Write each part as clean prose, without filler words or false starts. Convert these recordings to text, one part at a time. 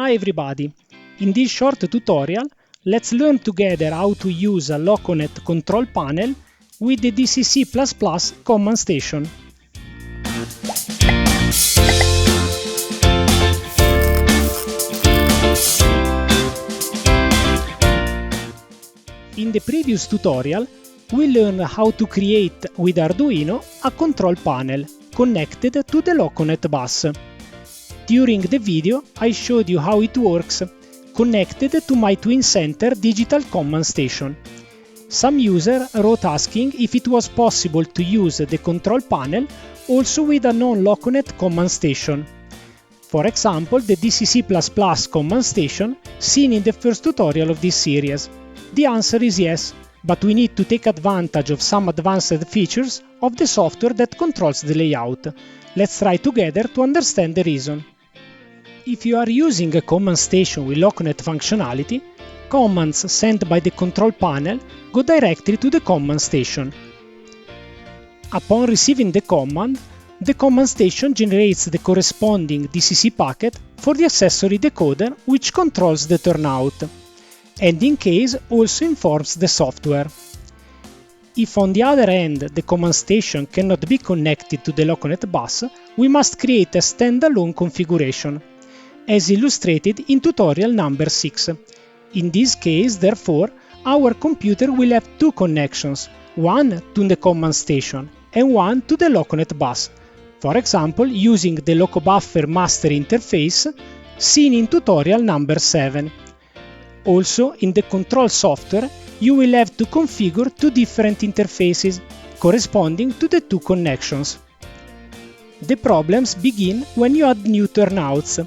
Hi everybody! In this short tutorial, let's learn together how to use a Loconet control panel with the DCC++ command station. In the previous tutorial, we learned how to create with Arduino a control panel connected to the Loconet bus. During the video, I showed you how it works connected to my Twin Center digital command station. Some user wrote asking if it was possible to use the control panel also with a non-Loconet command station. For example, the DCC++ command station seen in the first tutorial of this series. The answer is yes, but we need to take advantage of some advanced features of the software that controls the layout. Let's try together to understand the reason. If you are using a command station with Loconet functionality, commands sent by the control panel go directly to the command station. Upon receiving the command station generates the corresponding DCC packet for the accessory decoder which controls the turnout, and in case also informs the software. If on the other end the command station cannot be connected to the Loconet bus, we must create a standalone configuration, as illustrated in tutorial number 6. In this case, therefore, our computer will have two connections, one to the command station and one to the Loconet bus, for example using the LocoBuffer master interface seen in tutorial number 7. Also, in the control software, you will have to configure two different interfaces corresponding to the two connections. The problems begin when you add new turnouts.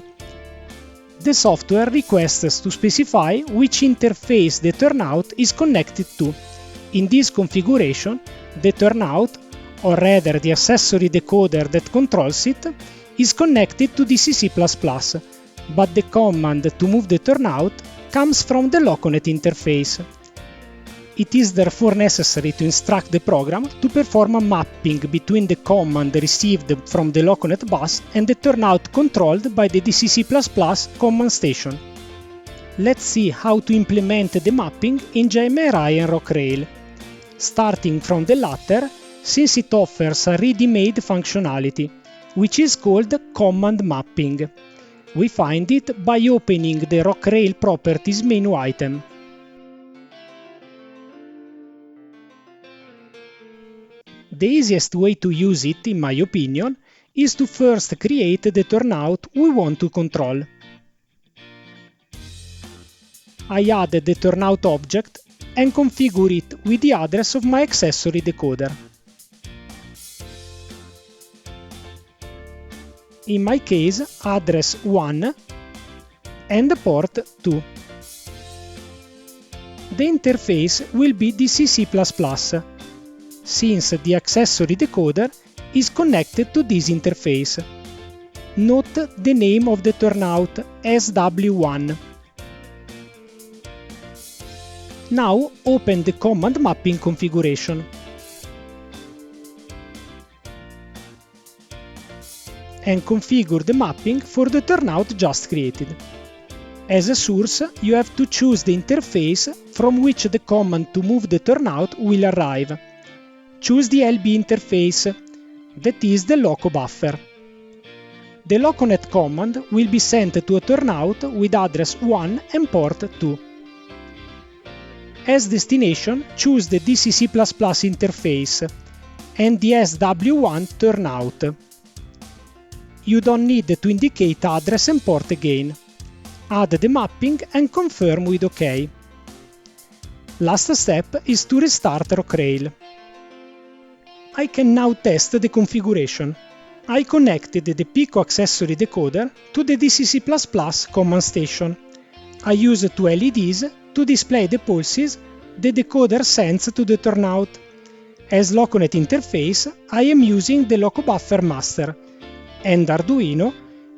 The software requests us to specify which interface the turnout is connected to. In this configuration, the turnout, or rather the accessory decoder that controls it, is connected to DCC++, but the command to move the turnout comes from the Loconet interface. It is therefore necessary to instruct the program to perform a mapping between the command received from the Loconet bus and the turnout controlled by the DCC++ command station. Let's see how to implement the mapping in JMRI and Rockrail. Starting from the latter, since it offers a ready-made functionality, which is called command mapping. We find it by opening the Rockrail properties menu item. The easiest way to use it, in my opinion, is to first create the turnout we want to control. I added the turnout object and configure it with the address of my accessory decoder. In my case, address 1 and port 2. The interface will be DCC++, since the accessory decoder is connected to this interface. Note the name of the turnout SW1. Now open the command mapping configuration and configure the mapping for the turnout just created. As a source, you have to choose the interface from which the command to move the turnout will arrive. Choose the LB interface, that is the LocoBuffer. The Loconet command will be sent to a turnout with address 1 and port 2. As destination, choose the DCC++ interface and the SW1 turnout. You don't need to indicate address and port again. Add the mapping and confirm with OK. Last step is to restart Rockrail. I can now test the configuration. I connected the Pico accessory decoder to the DCC++ command station. I use two LEDs to display the pulses the decoder sends to the turnout. As Loconet interface, I am using the LocoBuffer master, and Arduino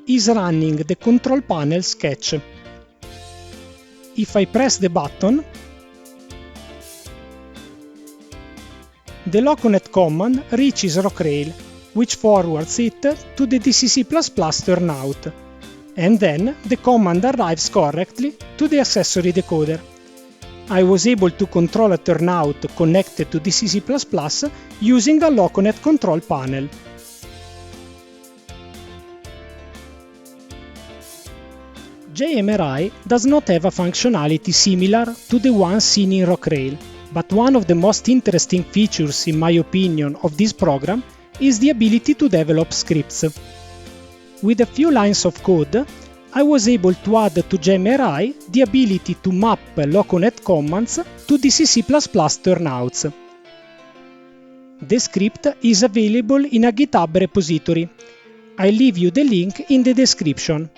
is running the control panel sketch. If I press the button, the Loconet command reaches Rockrail, which forwards it to the DCC++ turnout. and then the command arrives correctly to the accessory decoder. I was able to control a turnout connected to DCC++ using a Loconet control panel. JMRI does not have a functionality similar to the one seen in Rockrail, but one of the most interesting features, in my opinion, of this program is the ability to develop scripts. With a few lines of code, I was able to add to JMRI the ability to map Loconet commands to DCC++ turnouts. The script is available in a GitHub repository. I'll leave you the link in the description.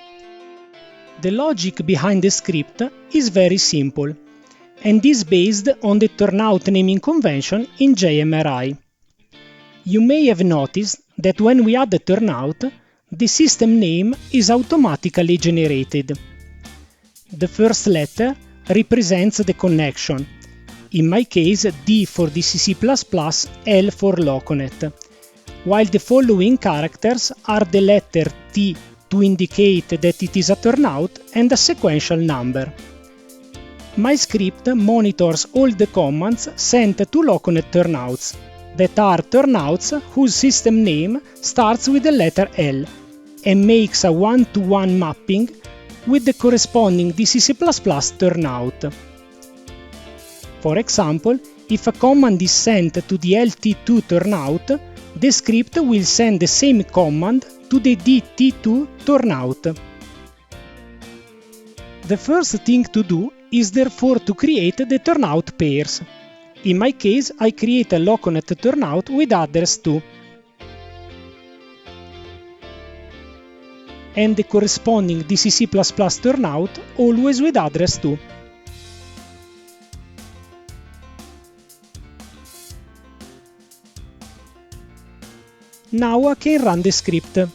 The logic behind the script is very simple, and is based on the turnout naming convention in JMRI. You may have noticed that when we add a turnout, the system name is automatically generated. The first letter represents the connection, in my case D for DCC++, L for Loconet, while the following characters are the letter T to indicate that it is a turnout and a sequential number. My script monitors all the commands sent to Loconet turnouts, that are turnouts whose system name starts with the letter L, and makes a one-to-one mapping with the corresponding DCC++ turnout. For example, if a command is sent to the LT2 turnout, the script will send the same command to the DT2 turnout. The first thing to do is therefore to create the turnout pairs. In my case, I create a Loconet turnout with address 2 and the corresponding DCC++ turnout always with address 2. Now I can run the script.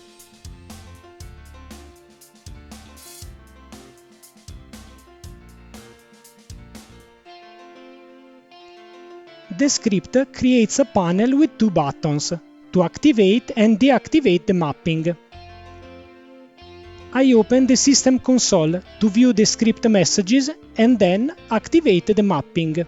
The script creates a panel with two buttons, to activate and deactivate the mapping. I open the system console to view the script messages and then activate the mapping.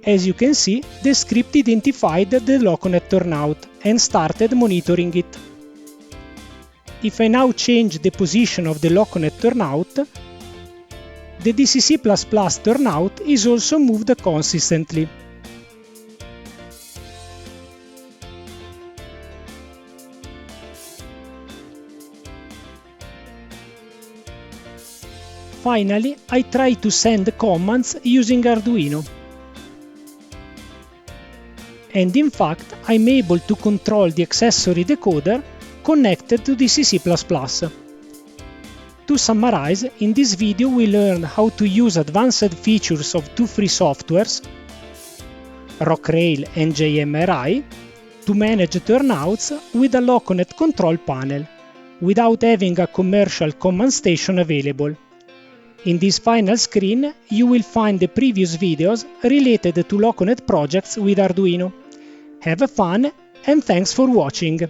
As you can see, the script identified the Loconet turnout and started monitoring it. If I now change the position of the Loconet turnout, the DCC++ turnout is also moved consistently. Finally, I try to send commands using Arduino. And in fact, I'm able to control the accessory decoder connected to DCC++. To summarize, in this video we learned how to use advanced features of two free softwares, Rockrail and JMRI, to manage turnouts with a Loconet control panel, without having a commercial command station available. In this final screen, you will find the previous videos related to Loconet projects with Arduino. Have fun and thanks for watching!